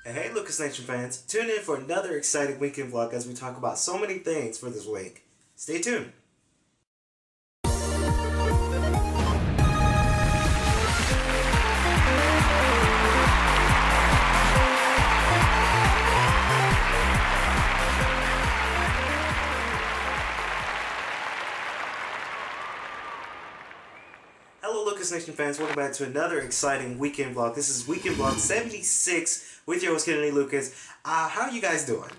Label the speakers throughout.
Speaker 1: Hey Lucas Nation fans, tune in for another exciting weekend vlog as we talk about so many things for this week. Stay tuned. Hello Lucas Nation fans, welcome back to another exciting weekend vlog. This is weekend vlog 76 with your host Kennedy Lucas. How are you guys doing?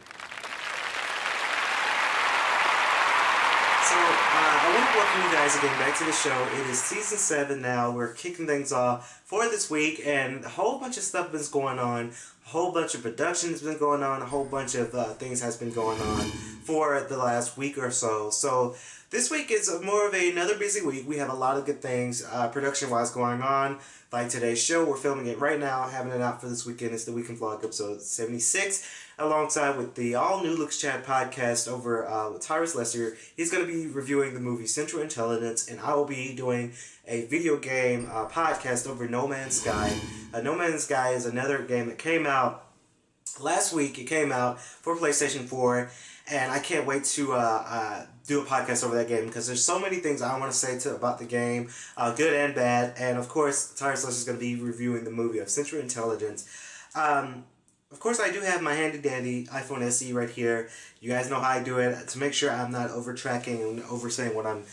Speaker 1: So, I want to welcome you guys again back to the show. It is season 7 now. We're kicking things off for this week, and a whole bunch of stuff has been going on. A whole bunch of production has been going on. A whole bunch of things has been going on for the last week or so. So, this week is more of another busy week. We have a lot of good things production-wise going on. Like today's show, we're filming it right now, having it out for this weekend. It's the Weekend Vlog episode 76, alongside with the all-new Looks Chat podcast over with Tyrus Lester. He's going to be reviewing the movie Central Intelligence, and I will be doing a video game podcast over No Man's Sky. No Man's Sky is another game that came out last week. It came out for PlayStation 4, and I can't wait to do a podcast over that game because there's so many things I want to say about the game, good and bad. And of course, Tyrus Lester is going to be reviewing the movie of Central Intelligence. Of course, I do have my handy dandy iPhone SE right here. You guys know how I do it to make sure I'm not over tracking and oversaying what I'm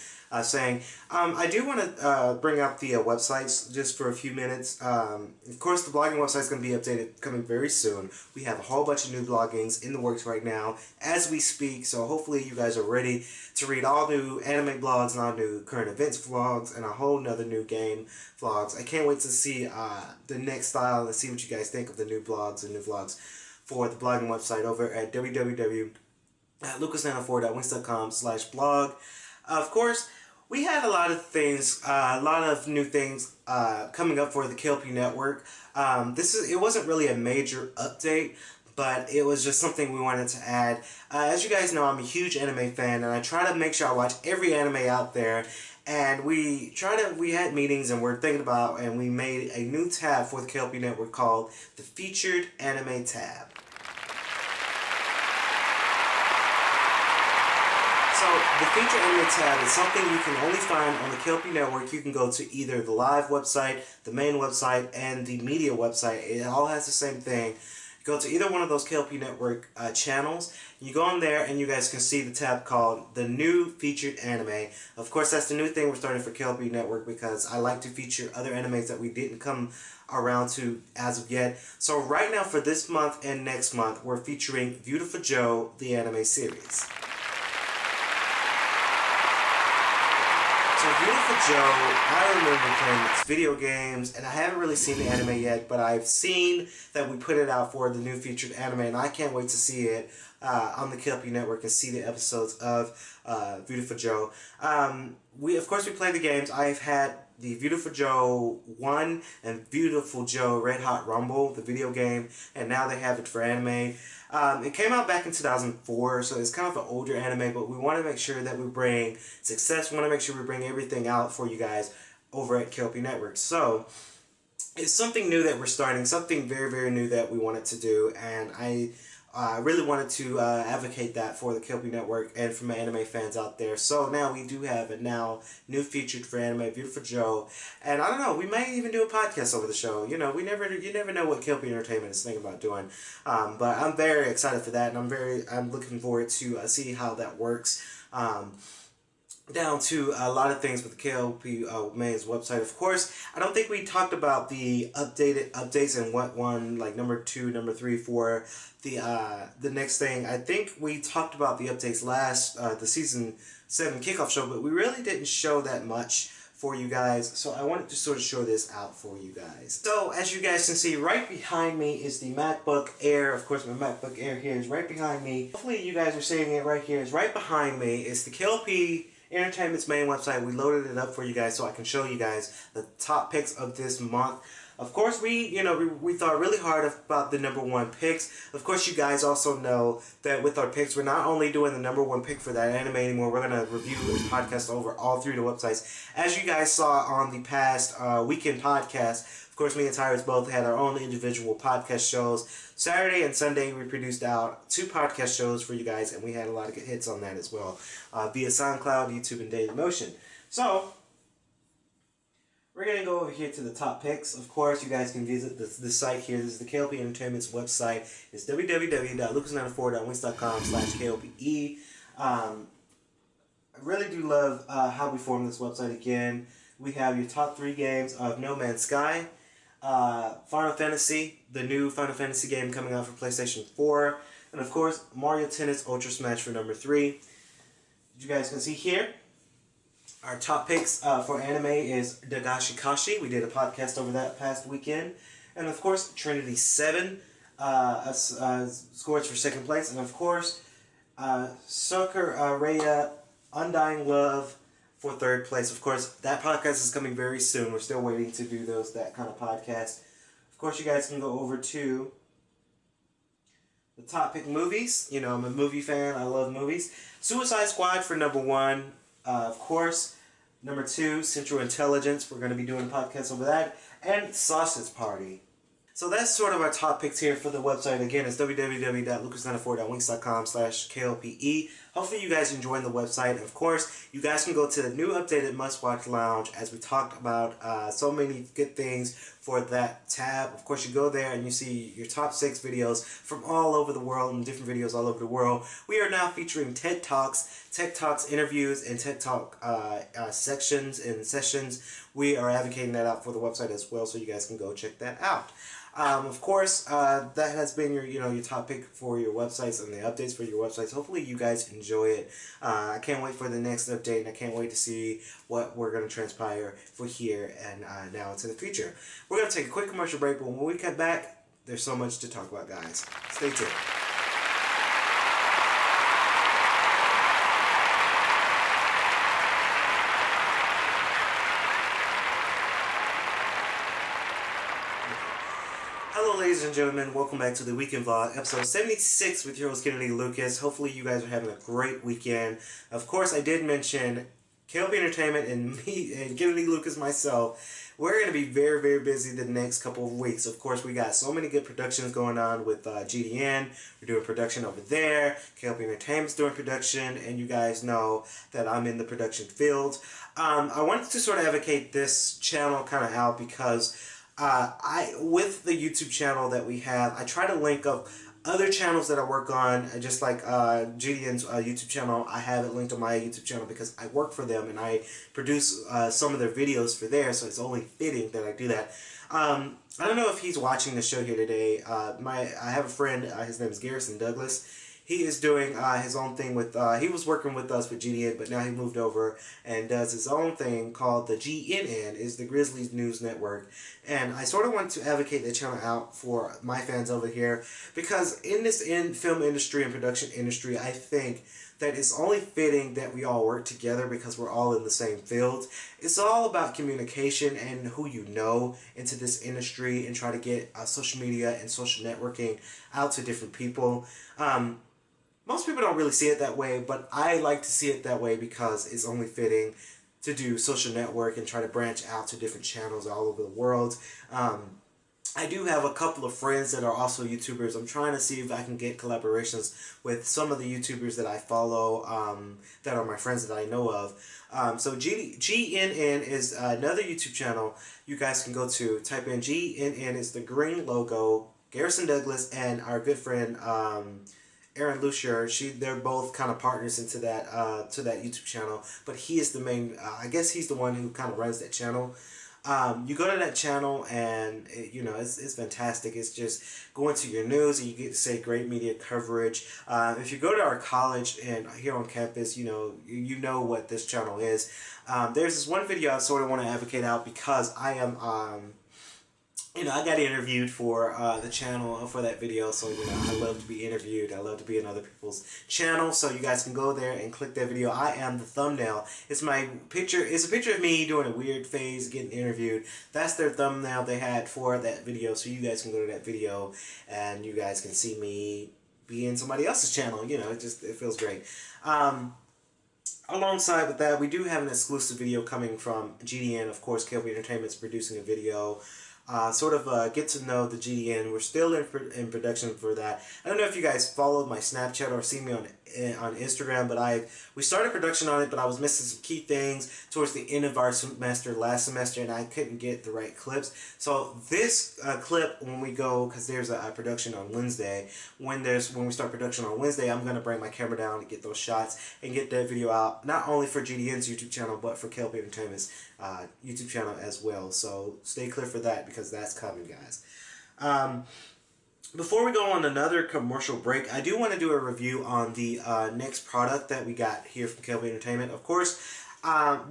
Speaker 1: saying. I do want to bring up the websites just for a few minutes. Of course, the blogging website is going to be updated coming very soon. We have a whole bunch of new bloggings in the works right now as we speak, so hopefully you guys are ready to read all new anime blogs and all new current events vlogs and a whole nother new game vlogs. I can't wait to see the next style and see what you guys think of the new blogs and new vlogs for the blogging website over at www.lucas904.wix.com/blog. Of course, we had a lot of things, a lot of new things coming up for the K.L.P network. It wasn't really a major update, but it was just something we wanted to add. As you guys know, I'm a huge anime fan, and I try to make sure I watch every anime out there. And we had meetings, and we're thinking about, and we made a new tab for the K.L.P network called the Featured Anime tab. So, the Featured Anime tab is something you can only find on the K.L.P network. You can go to either the live website, the main website, and the media website. It all has the same thing. You go to either one of those K.L.P network channels. You go on there, and you guys can see the tab called the New Featured Anime. Of course, that's the new thing we're starting for K.L.P network because I like to feature other animes that we didn't come around to as of yet. So right now, for this month and next month, we're featuring Beautiful Joe, the anime series. So Beautiful Joe, I remember playing these video games, and I haven't really seen the anime yet, but I've seen that we put it out for the new featured anime, and I can't wait to see it on the K.L.P network and see the episodes of Beautiful Joe. Of course we play the games. I've had the Beautiful Joe 1 and Beautiful Joe Red Hot Rumble, the video game, and now they have it for anime. It came out back in 2004, so it's kind of an older anime, but we want to make sure that we bring success. We want to make sure we bring everything out for you guys over at K.L.P network. So, it's something new that we're starting, something very, very new that we wanted to do, and I really wanted to advocate that for the K.L.P network and for my anime fans out there. So now we do have a new featured for anime, Beautiful Joe, and I don't know, we may even do a podcast over the show. You know, you never know what K.L.P Entertainment is thinking about doing. But I'm very excited for that, and I'm looking forward to see how that works. Down to a lot of things with the K.L.P Main's website. Of course, I don't think we talked about the updates and what one, like number 2, number 3, 4, the next thing. I think we talked about the updates last the season 7 kickoff show, but we really didn't show that much for you guys, so I wanted to sort of show this out for you guys. So as you guys can see, right behind me is the MacBook Air. Of course, my MacBook Air here is right behind me. Hopefully you guys are seeing it right here. It's right behind me. It's the K.L.P Entertainment's main website. We loaded it up for you guys so I can show you guys the top picks of this month. Of course, we thought really hard about the #1 picks. Of course, you guys also know that with our picks, we're not only doing the #1 pick for that anime anymore. We're gonna review this podcast over all 3 of the websites, as you guys saw on the past weekend podcast. Of course, me and Tyrus both had our own individual podcast shows. Saturday and Sunday, we produced out 2 podcast shows for you guys, and we had a lot of good hits on that as well via SoundCloud, YouTube, and Dailymotion. So we're going to go over here to the top picks. Of course, you guys can visit the site here. This is the K.L.P. Entertainment's website. It's www.lucas94.wings.com/KLPE. I really do love how we formed this website again. We have your top 3 games of No Man's Sky, Final Fantasy, the new Final Fantasy game coming out for PlayStation 4, and of course, Mario Tennis Ultra Smash for number 3. You guys can see here, our top picks for anime is Dagashi Kashi. We did a podcast over that past weekend. And of course, Trinity 7 scores for 2nd place. And of course, Soccer Raya Undying Love for 3rd place. Of course, that podcast is coming very soon. We're still waiting to do that kind of podcast. Of course, you guys can go over to the top pick movies. You know, I'm a movie fan. I love movies. Suicide Squad for #1. Of course, number 2, Central Intelligence. We're going to be doing a podcast over that. And Sausage Party. So that's sort of our top picks here for the website. Again, it's www.lucas94.wings.com/KLPE. Hopefully you guys enjoying the website. Of course, you guys can go to the new updated Must Watch Lounge, as we talked about so many good things for that tab. Of course, you go there and you see your top 6 videos from all over the world and different videos all over the world. We are now featuring TED Talks interviews, and TED Talk sections and sessions. We are advocating that out for the website as well, so you guys can go check that out. Of course, that has been your top pick for your websites and the updates for your websites. Hopefully you guys enjoy it. I can't wait for the next update, and I can't wait to see what we're going to transpire for here and now into the future. We're going to take a quick commercial break, but when we come back, there's so much to talk about, guys. Stay tuned. Hello ladies and gentlemen, welcome back to the Weekend Vlog, episode 76 with your host Kennedy Lucas. Hopefully you guys are having a great weekend. Of course, I did mention K.L.P. Entertainment and me and Kennedy Lucas myself. We're going to be very, very busy the next couple of weeks. Of course, we got so many good productions going on with GDN. We're doing production over there. K.L.P. Entertainment's doing production, and you guys know that I'm in the production field. I wanted to sort of advocate this channel kind of out because with the YouTube channel that we have, I try to link up other channels that I work on, just like GDN's YouTube channel. I have it linked on my YouTube channel because I work for them and I produce some of their videos for there, so it's only fitting that I do that. I don't know if he's watching the show here today. I have a friend, his name is Garrison Douglas. He is doing his own thing with, he was working with us with GDN, but now he moved over and does his own thing called the GNN, is the Grizzlies News Network. And I sort of want to advocate the channel out for my fans over here, because in this film industry and production industry, I think that it's only fitting that we all work together because we're all in the same field. It's all about communication and who you know into this industry, and try to get social media and social networking out to different people. Most people don't really see it that way, but I like to see it that way because it's only fitting to do social network and try to branch out to different channels all over the world. I do have a couple of friends that are also YouTubers. I'm trying to see if I can get collaborations with some of the YouTubers that I follow, that are my friends that I know of. So GNN is another YouTube channel you guys can go to. Type in GNN, is the green logo, Garrison Douglas and our good friend Aaron Lucier. They're both kind of partners into that to that YouTube channel, but he is the main. I guess he's the one who kind of runs that channel. You go to that channel and it's fantastic. It's just going to your news and you get to say great media coverage. If you go to our college and here on campus, you know what this channel is. There's this one video I sort of want to advocate out because I am you know, I got interviewed for the channel for that video, so you know, I love to be interviewed. I love to be in other people's channel, so you guys can go there and click that video. I am the thumbnail. It's my picture. It's a picture of me doing a weird phase, getting interviewed. That's their thumbnail they had for that video, so you guys can go to that video and you guys can see me be in somebody else's channel. You know, it feels great. Alongside with that, we do have an exclusive video coming from GDN. Of course, K.L.P Entertainment's producing a video. Get to know the GDN. We're still in production for that. I don't know if you guys followed my Snapchat or see me on Instagram, but we started production on it, but I was missing some key things towards the end of our semester last semester, and I couldn't get the right clips. So this clip, when we go, because there's a production on Wednesday, when we start production on Wednesday, I'm gonna bring my camera down to get those shots and get that video out, not only for GDN's YouTube channel, but for K.L.P Entertainment's YouTube channel as well. So stay clear for that, because that's coming, guys. Before we go on another commercial break, I do want to do a review on the next product that we got here from K.L.P Entertainment. Of course,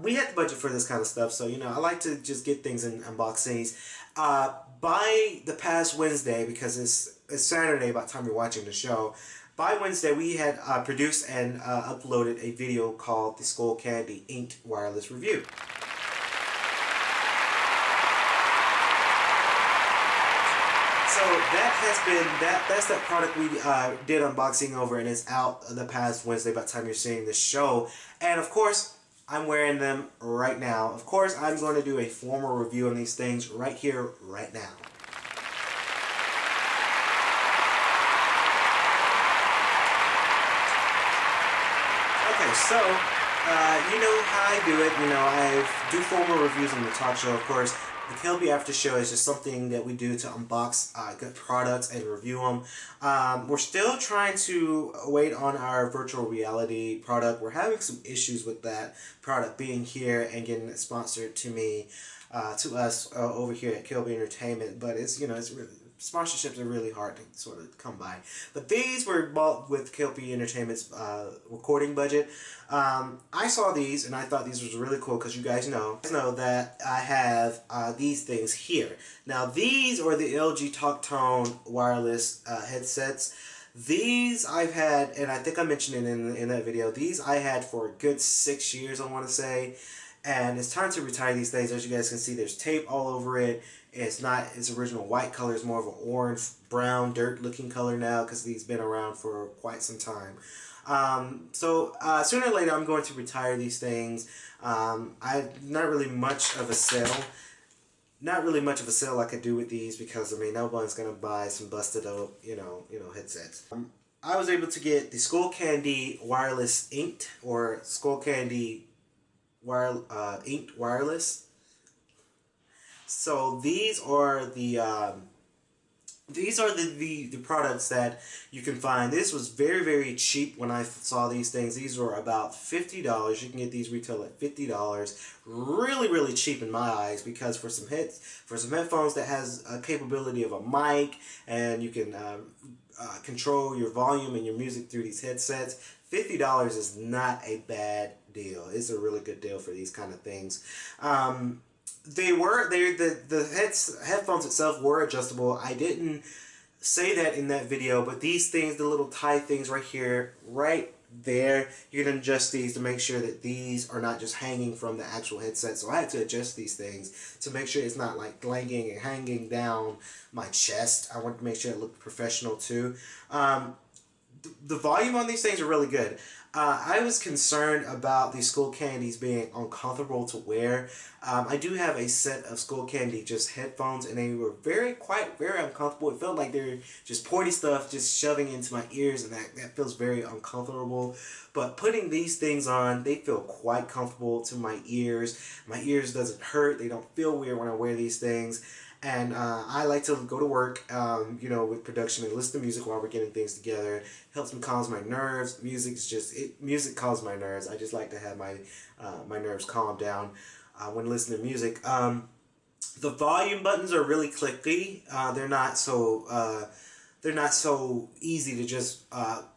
Speaker 1: we had the budget for this kind of stuff, so you know, I like to just get things in unboxings. By the past Wednesday, because it's Saturday by the time you're watching the show, by Wednesday we had produced and uploaded a video called the Skull Candy Inked Wireless Review. So that has been, that's that product we did unboxing over, and it's out the past Wednesday by the time you're seeing this show. And of course, I'm wearing them right now. Of course, I'm going to do a formal review on these things right here, right now. Okay, so, you know how I do it. You know, I do formal reviews on the talk show, of course. The K.L.P After Show is just something that we do to unbox good products and review them. We're still trying to wait on our virtual reality product. We're having some issues with that product being here and getting it sponsored to us over here at K.L.P Entertainment. But it's, you know, it's really, sponsorships are really hard to sort of come by. But these were bought with K.L.P Entertainment's recording budget. I saw these and I thought these was really cool, because you guys know that I have these things here. Now these are the LG Talk Tone wireless headsets. These I've had, and I think I mentioned it in that video, these I had for a good 6 years, I want to say. And it's time to retire these things. As you guys can see, there's tape all over it. It's not its original white color. It's more of an orange, brown, dirt looking color now, because these been around for quite some time. Sooner or later I'm going to retire these things. Not really much of a sale. Not really much of a sale I could do with these, because I mean, no one's gonna buy some busted up, you know, headsets. I was able to get the Skull Candy Wireless Inked, or Skull Candy Inked Wireless. So these are the products that you can find. This was very, very cheap when I saw these things. These were about $50. You can get these retail at $50. Really, really cheap in my eyes, because for some headphones that has a capability of a mic, and you can control your volume and your music through these headsets, $50 is not a bad deal. It's a really good deal for these kind of things. The headphones itself were adjustable. I didn't say that in that video, but these things, the little tie things right here, right there, you can adjust these to make sure that these are not just hanging from the actual headset. So I had to adjust these things to make sure it's not like clanging and hanging down my chest. I wanted to make sure it looked professional too. The volume on these things are really good. I was concerned about these Skull Candies being uncomfortable to wear. I do have a set of Skull Candy just headphones, and they were very uncomfortable. It felt like they're just pointy stuff just shoving into my ears, and that feels very uncomfortable. But putting these things on, they feel quite comfortable to my ears. My ears doesn't hurt. They don't feel weird when I wear these things. And I like to go to work, you know, with production and listen to music while we're getting things together. Helps me calm my nerves. Music calms my nerves. I just like to have my nerves calm down when listening to music. The volume buttons are really clicky. They're not so easy to just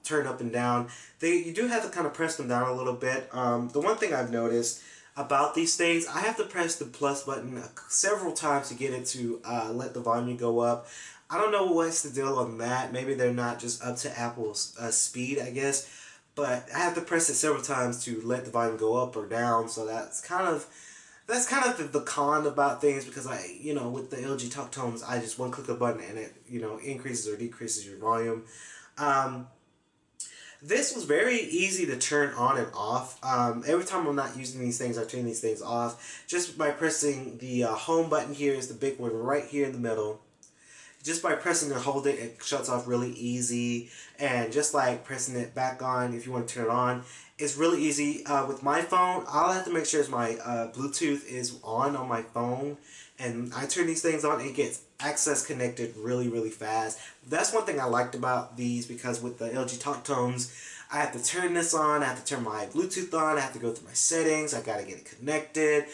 Speaker 1: turn up and down. You do have to kind of press them down a little bit. The one thing I've noticed, about these things. I have to press the plus button several times to get it to let the volume go up. I don't know what's the deal on that. Maybe they're not just up to Apple's speed, I guess. But I have to press it several times to let the volume go up or down. So that's kind of the con about things, because with the LG Talk Tones, I just one click of a button and it increases or decreases your volume. This was very easy to turn on and off. Every time I'm not using these things, I turn these things off just by pressing the home button. Here is the big one right here in the middle. Just by pressing and hold it, it shuts off really easy. And just like pressing it back on, if you want to turn it on, it's really easy. With my phone, I'll have to make sure my Bluetooth is on my phone. And I turn these things on, it gets access connected really, really fast. That's one thing I liked about these, because with the LG Talk Tones, I have to turn this on, I have to turn my Bluetooth on, I have to go through my settings, I gotta get it connected,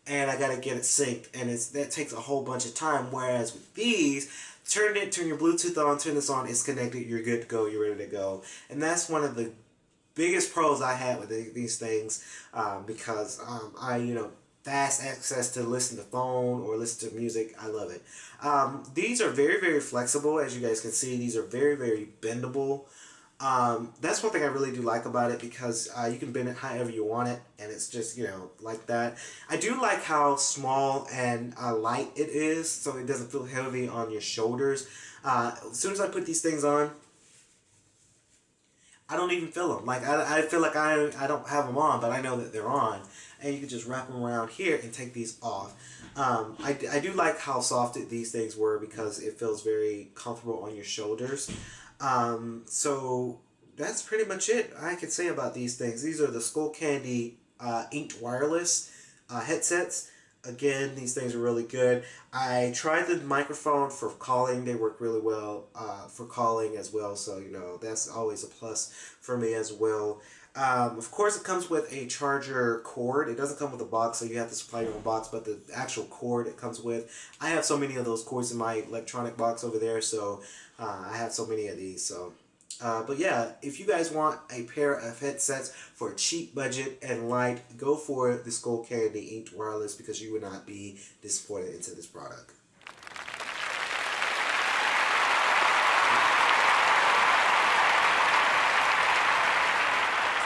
Speaker 1: and I gotta get it synced, and that takes a whole bunch of time. Whereas with these, turn your Bluetooth on, turn this on, it's connected, you're good to go, you're ready to go. And that's one of the biggest pros I had with these things, because fast access to listen to phone or listen to music. I love it. These are very, very flexible. As you guys can see, these are very, very bendable. That's one thing I really do like about it, because you can bend it however you want it, and it's just, like that. I do like how small and light it is, so it doesn't feel heavy on your shoulders. As soon as I put these things on, I don't even feel them. Like, I feel like I don't have them on, but I know that they're on. And you can just wrap them around here and take these off. I do like how soft these things were, because it feels very comfortable on your shoulders. So that's pretty much it I can say about these things. These are the Skull Candy inked wireless headsets. Again, these things are really good. I tried the microphone for calling. They work really well for calling as well. So, that's always a plus for me as well. Of course, it comes with a charger cord. It doesn't come with a box, so you have to supply your own box, but the actual cord it comes with. I have so many of those cords in my electronic box over there, so I have so many of these. So, but yeah, if you guys want a pair of headsets for a cheap budget and light, go for the Skull Candy Inked Wireless, because you would not be disappointed into this product.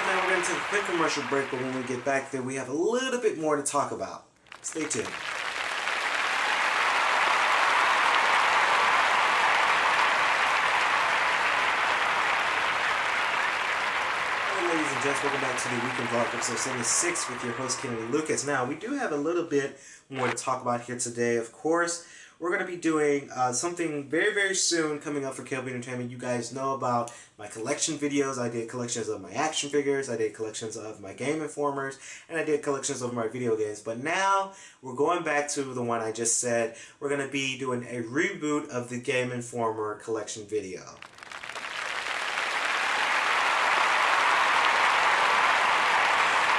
Speaker 1: Now we're going to take a quick commercial break, but when we get back there, we have a little bit more to talk about. Stay tuned. Ladies and gents, welcome back to the Weekend Vlog, episode 76 with your host, Kennedy Lucas. Now, we do have a little bit more to talk about here today. Of course, we're going to be doing something very, very soon coming up for K.L.P Entertainment. You guys know about my collection videos. I did collections of my action figures, I did collections of my Game Informers, and I did collections of my video games. But now, we're going back to the one I just said. We're going to be doing a reboot of the Game Informer collection video.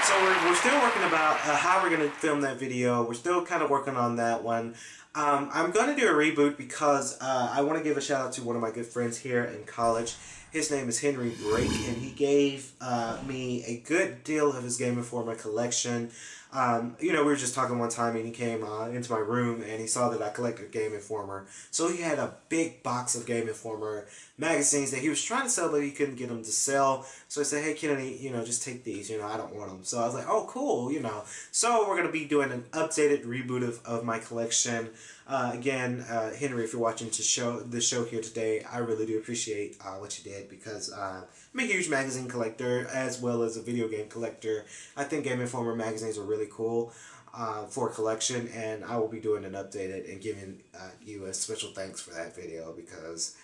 Speaker 1: So we're still working about how we're going to film that video. We're still kind of working on that one. I'm going to do a reboot because I want to give a shout out to one of my good friends here in college. His name is Henry Brake, and he gave me a good deal of his Game Informer collection. We were just talking one time, and he came into my room, and he saw that I collected Game Informer. So he had a big box of Game Informer magazines that he was trying to sell, but he couldn't get them to sell. So I said, hey, Kennedy, just take these. I don't want them. So I was like, oh, cool, So we're going to be doing an updated reboot of my collection. Again, Henry, if you're watching the show here today, I really do appreciate what you did, because I'm a huge magazine collector as well as a video game collector. I think Game Informer magazines are really cool for collection, and I will be doing an updated and giving you a special thanks for that video, because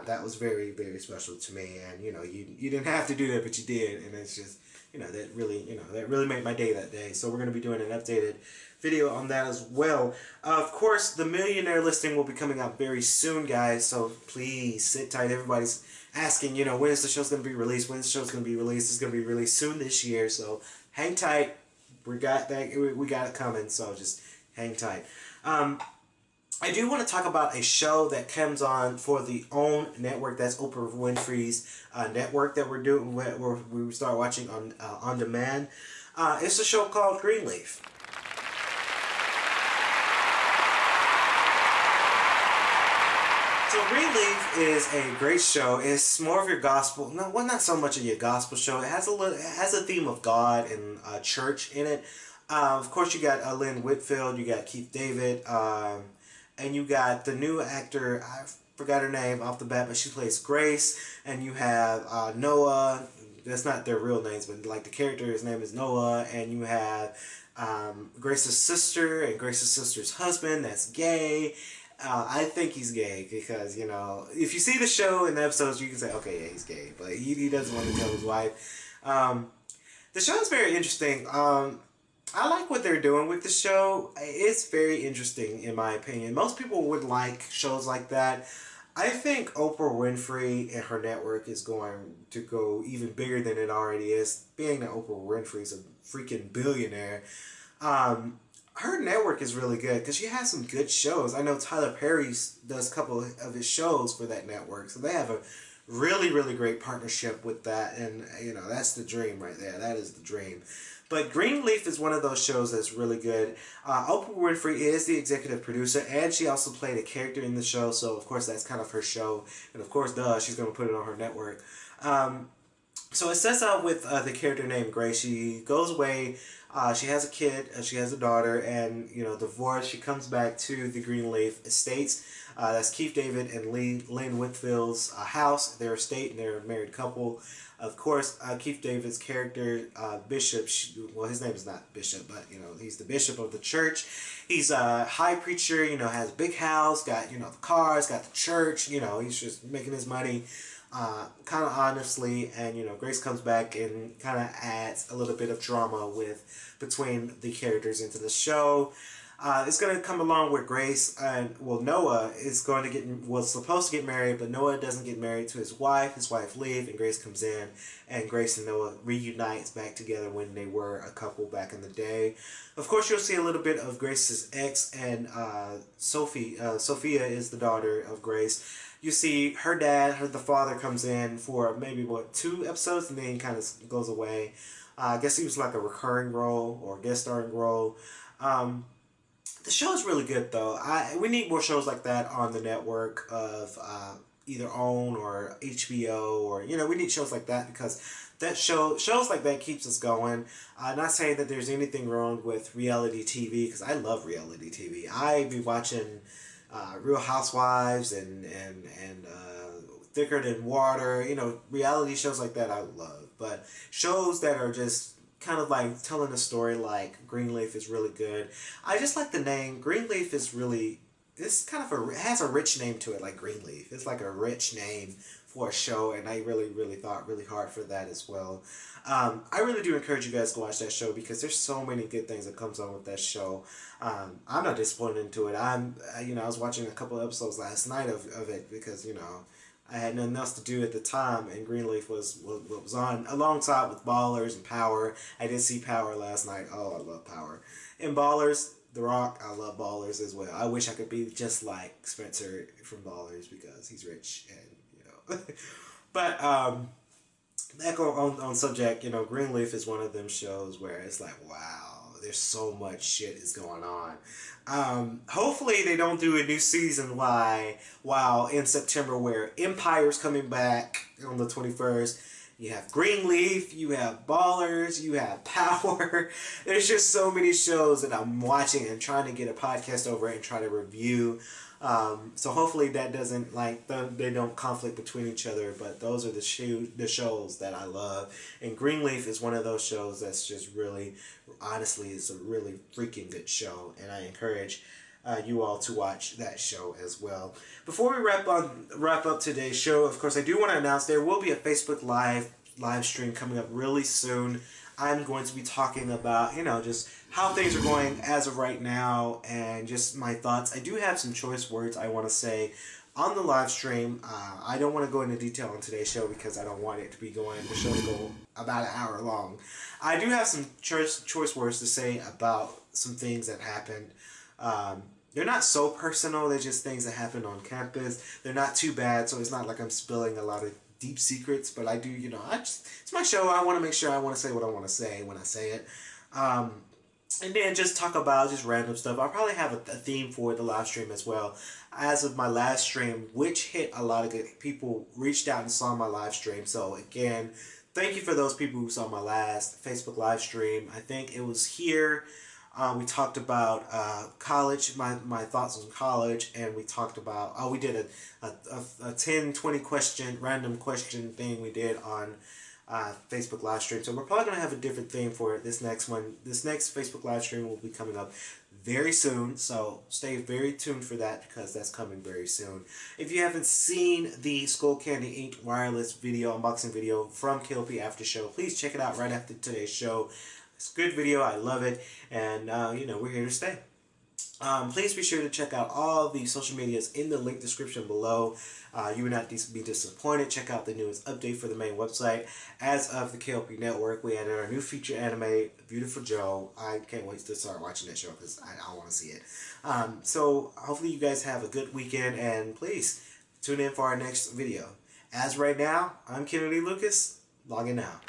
Speaker 1: that was very, very special to me. And you didn't have to do that, but you did, and it's just that really made my day that day. So we're going to be doing an updated video on that as well. Of course, the Millionaire listing will be coming out very soon, guys, so please sit tight. Everybody's asking, when is the show's going to be released? When is the show's going to be released? It's going to be released soon this year, so hang tight. We got it coming, so just hang tight. I do want to talk about a show that comes on for the OWN network. That's Oprah Winfrey's network that we're doing, where we start watching on demand. It's a show called Greenleaf. So Greenleaf is a great show. It's more of your gospel. No, well, not so much of your gospel show. It has it has a theme of God and church in it. Of course, you got Lynn Whitfield, you got Keith David, and you got the new actor. I forgot her name off the bat, but she plays Grace. And you have Noah. That's not their real names, but like the character, his name is Noah. And you have Grace's sister and Grace's sister's husband. That's gay. I think he's gay because, you know, if you see the show and the episodes, you can say, okay, yeah, he's gay. But he doesn't want to tell his wife. The show is very interesting. I like what they're doing with the show. It's very interesting, in my opinion. Most people would like shows like that. I think Oprah Winfrey and her network is going to go even bigger than it already is. Being that Oprah Winfrey is a freaking billionaire, her network is really good because she has some good shows. I know Tyler Perry does a couple of his shows for that network, so they have a really, really great partnership with that, and you know, that's the dream right there. That is the dream. But Greenleaf is one of those shows that's really good. Oprah Winfrey is the executive producer, and she also played a character in the show, so of course that's kind of her show, and of course, she's going to put it on her network. So it starts out with the character named Grace. She goes away. She has a kid. She has a daughter, and you know, divorced. She comes back to the Greenleaf Estates. That's Keith David and Lynn Whitfield's house, their estate, and they're a married couple. Of course, Keith David's character, Bishop. Well, his name is not Bishop, but you know, he's the bishop of the church. He's a high preacher. You know, has a big house. Got, you know, the cars. Got the church. You know, he's just making his money. Kind of honestly, and you know, Grace comes back and kind of adds a little bit of drama between the characters into the show. It's going to come along where Grace and, well, Noah was supposed to get married, but Noah doesn't get married to his wife. His wife leaves, and Grace comes in, and Grace and Noah reunites back together when they were a couple back in the day. Of course, you'll see a little bit of Grace's ex, and Sophia is the daughter of Grace. You see her dad, the father, comes in for maybe, 2 episodes, and then he kind of goes away. I guess he was like a recurring role or guest starring role. The show is really good, though. We need more shows like that on the network of either OWN or HBO, or, you know, we need shows like that because shows like that keeps us going. Not saying that there's anything wrong with reality TV, because I love reality TV. I be watching Real Housewives and Thicker Than Water, you know, reality shows like that I love. But shows that are just kind of like telling a story like Greenleaf is really good. I just like the name. Greenleaf is really, it's kind of it has a rich name to it, like Greenleaf. It's like a rich name for a show, and I really, really thought really hard for that as well. I really do encourage you guys to watch that show because there's so many good things that comes on with that show. I'm not disappointed into it. I was watching a couple of episodes last night of it because, you know, I had nothing else to do at the time, and Greenleaf was on alongside with Ballers and Power. I did see Power last night. Oh, I love Power. And Ballers, The Rock, I love Ballers as well. I wish I could be just like Spencer from Ballers because he's rich and, you know. But back on subject, you know, Greenleaf is one of them shows where it's like, wow, there's so much shit is going on. Hopefully they don't do a new season while in September, where Empire's coming back on the 21st. You have Greenleaf, you have Ballers, you have Power. There's just so many shows that I'm watching and trying to get a podcast over and try to review. So hopefully that doesn't, they don't conflict between each other, but those are the shows that I love. And Greenleaf is one of those shows that's just really, honestly, it's a really freaking good show, and I encourage you all to watch that show as well. Before we wrap up today's show, of course, I do want to announce there will be a Facebook live stream coming up really soon. I'm going to be talking about, you know, just how things are going as of right now and just my thoughts. I do have some choice words I want to say on the live stream. I don't want to go into detail on today's show because I don't want the show to go about an hour long. I do have some choice words to say about some things that happened. They're not so personal. They're just things that happened on campus. They're not too bad, so it's not like I'm spilling a lot of deep secrets, but I do, you know, it's my show. I want to make sure I want to say what I want to say when I say it. And then just talk about just random stuff. I'll probably have a theme for the live stream as well. As of my last stream, which hit a lot of good people, reached out and saw my live stream. So again, thank you for those people who saw my last Facebook live stream. I think it was here. We talked about college, my thoughts on college, and we talked about, we did a 10, 20 question, random question thing we did on Facebook live stream. So we're probably going to have a different theme for this next one. This next Facebook live stream will be coming up very soon, so stay very tuned for that because that's coming very soon. If you haven't seen the Skull Candy Inked wireless video, unboxing video from K.L.P after show, please check it out right after today's show. It's a good video, I love it, and you know, we're here to stay. Please be sure to check out all the social medias in the link description below. You would not be disappointed. Check out the newest update for the main website. As of the K.L.P Network, we added our new feature anime, Beautiful Joe. I can't wait to start watching that show because I want to see it. So hopefully you guys have a good weekend, and please tune in for our next video. As right now, I'm Kennedy Lucas, logging out.